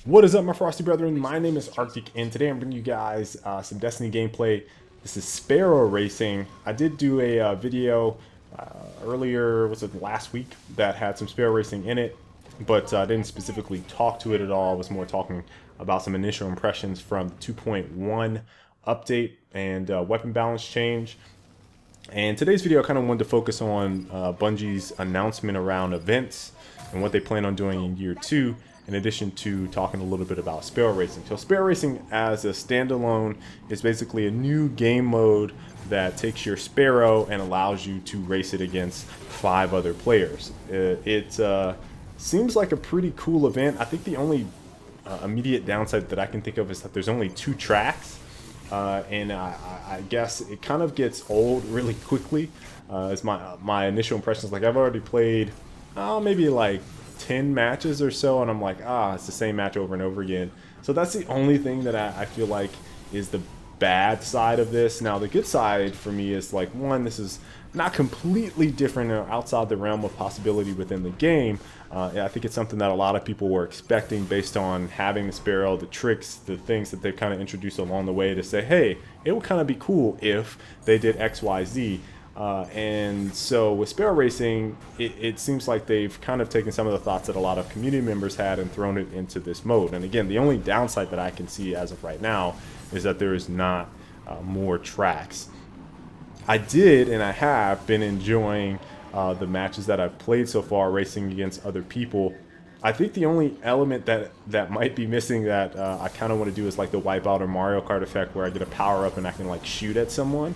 What is up, my frosty brethren? My name is Arctic, and today I'm bringing you guys some Destiny gameplay. This is Sparrow Racing. I did do a video earlier, was it last week, that had some Sparrow Racing in it, but I didn't specifically talk to it at all. I was more talking about some initial impressions from 2.1 update and weapon balance change. And today's video, I kind of wanted to focus on Bungie's announcement around events and what they plan on doing in year 2, in addition to talking a little bit about Sparrow Racing. So Sparrow Racing as a standalone is basically a new game mode that takes your Sparrow and allows you to race it against 5 other players. It seems like a pretty cool event. I think the only immediate downside that I can think of is that there's only 2 tracks. And I guess it kind of gets old really quickly. As my initial impressions, like I've already played, maybe like 10 matches or so, and I'm like, it's the same match over and over again. So that's the only thing that I feel like is the bad side of this. Now the good side for me is like, one, this is not completely different or outside the realm of possibility within the game. I think it's something that a lot of people were expecting based on having the Sparrow, the tricks, the things that they've kind of introduced along the way to say, hey, it would kind of be cool if they did X, Y, Z. And so with Sparrow Racing, it seems like they've kind of taken some of the thoughts that a lot of community members had and thrown it into this mode. And again, the only downside that I can see as of right now is that there is not more tracks. I did and I have been enjoying the matches that I've played so far, racing against other people. I think the only element that might be missing that I kind of want to do is like the Wipeout or Mario Kart effect, where I get a power up and I can like shoot at someone,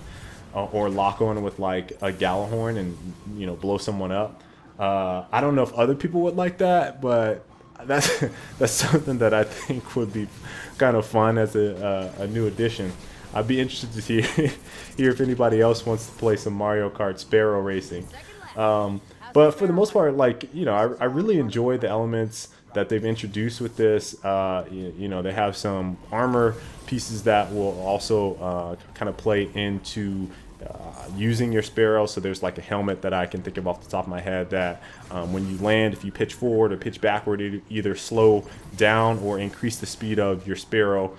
or lock on with like a Gallahorn and blow someone up. I don't know if other people would like that, but that's that's something that I think would be kind of fun as a new addition. I'd be interested to hear if anybody else wants to play some Mario Kart Sparrow Racing. But for the most part, like, I really enjoy the elements that they've introduced with this. They have some armor pieces that will also kind of play into using your Sparrow. So there's like a helmet that I can think of off the top of my head that when you land, if you pitch forward or pitch backward, it either slow down or increase the speed of your Sparrow.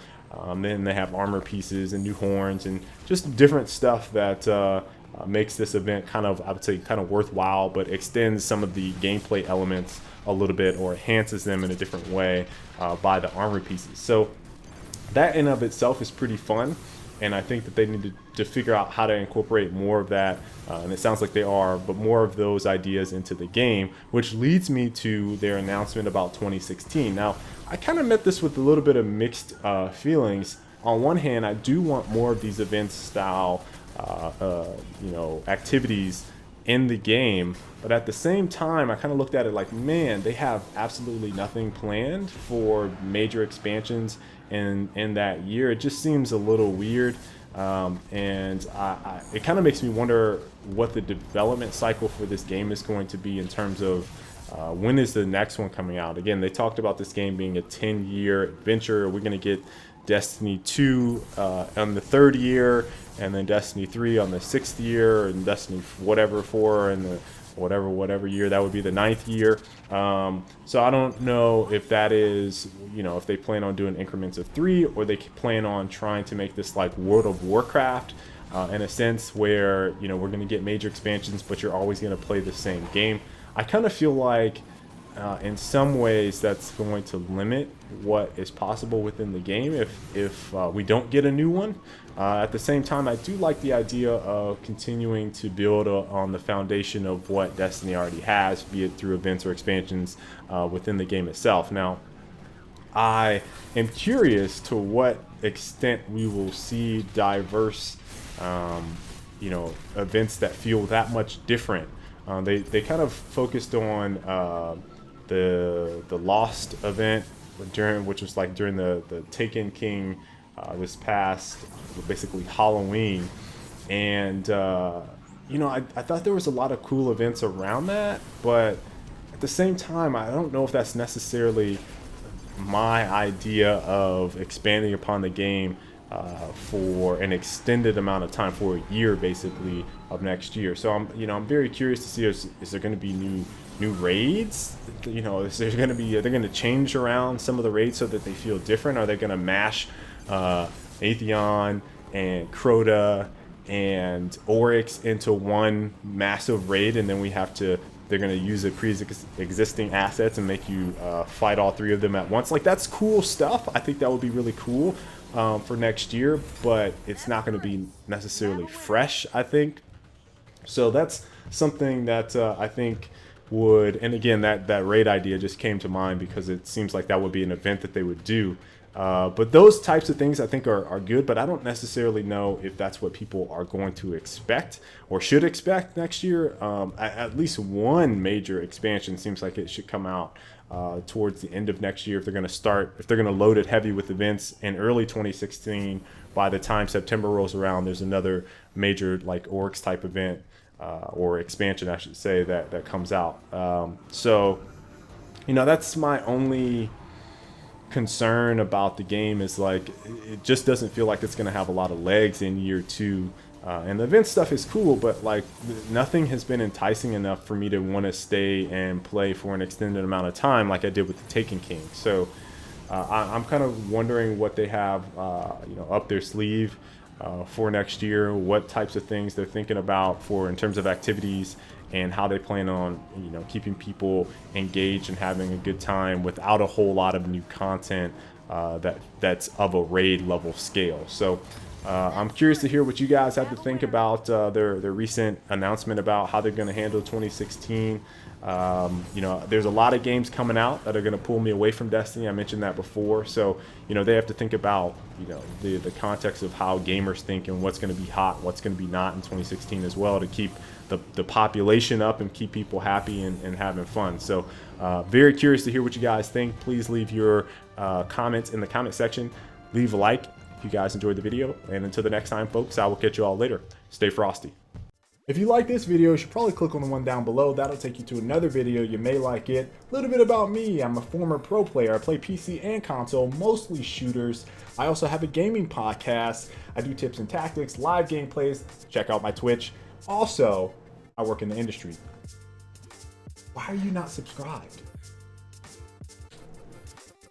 Then they have armor pieces and new horns and just different stuff that makes this event kind of, I would say, kind of worthwhile, but extends some of the gameplay elements a little bit or enhances them in a different way by the armor pieces. So that in of itself is pretty fun, and I think that they need to figure out how to incorporate more of that, and it sounds like they are, but more of those ideas into the game, which leads me to their announcement about 2016. Now, I kind of met this with a little bit of mixed feelings. On one hand, I do want more of these event style activities in the game, but at the same time I kind of looked at it like, man, they have absolutely nothing planned for major expansions in that year. It just seems a little weird, and it kind of makes me wonder what the development cycle for this game is going to be in terms of when is the next one coming out. Again, they talked about this game being a 10-year adventure. We're going to get Destiny 2 on the 3rd year, and then Destiny 3 on the 6th year, and Destiny whatever 4 and the whatever year that would be the 9th year. So I don't know if that is, if they plan on doing increments of 3, or they plan on trying to make this like World of Warcraft in a sense where we're going to get major expansions, but you're always going to play the same game. I kind of feel like in some ways that's going to limit what is possible within the game if we don't get a new one. At the same time, I do like the idea of continuing to build on the foundation of what Destiny already has, be it through events or expansions within the game itself. Now, I am curious to what extent we will see diverse events that feel that much different. They kind of focused on the Lost event which was like during the Taken King this past basically Halloween, and I thought there was a lot of cool events around that, but at the same time I don't know if that's necessarily my idea of expanding upon the game for an extended amount of time, for a year basically of next year. So I'm very curious to see is there going to be new new raids. You know, they're going to change around some of the raids so that they feel different. Are they going to mash Atheon and Crota and Oryx into one massive raid, and then they're going to use the pre-existing assets and make you fight all three of them at once? Like, that's cool stuff. I think that would be really cool for next year, but it's not going to be necessarily fresh, I think. So that's something that I think would, and again, that raid idea just came to mind because it seems like that would be an event that they would do. But those types of things I think are good, but I don't necessarily know if that's what people are going to expect or should expect next year. At least one major expansion seems like it should come out towards the end of next year if they're going to load it heavy with events in early 2016. By the time September rolls around, there's another major like Oryx type event or expansion, I should say, that comes out. So, you know, that's my only concern about the game, is like it just doesn't feel like it's going to have a lot of legs in year 2. And the event stuff is cool, but like nothing has been enticing enough for me to want to stay and play for an extended amount of time like I did with the Taken King. So I'm kind of wondering what they have you know, up their sleeve for next year, what types of things they're thinking about for in terms of activities, and how they plan on, you know, keeping people engaged and having a good time without a whole lot of new content that's of a raid level scale. So I'm curious to hear what you guys have to think about their recent announcement about how they're going to handle 2016. You know, there's a lot of games coming out that are going to pull me away from Destiny. I mentioned that before. So, you know, they have to think about, you know, the context of how gamers think and what's going to be hot, what's going to be not in 2016 as well, to keep the population up and keep people happy and having fun. So very curious to hear what you guys think. Please leave your comments in the comment section. Leave a like if you guys enjoyed the video. And until the next time, folks, I will catch you all later. Stay frosty. If you like this video, you should probably click on the one down below. That'll take you to another video. You may like it. A little bit about me. I'm a former pro player. I play PC and console, mostly shooters. I also have a gaming podcast. I do tips and tactics, live gameplays. Check out my Twitch. Also, I work in the industry. Why are you not subscribed?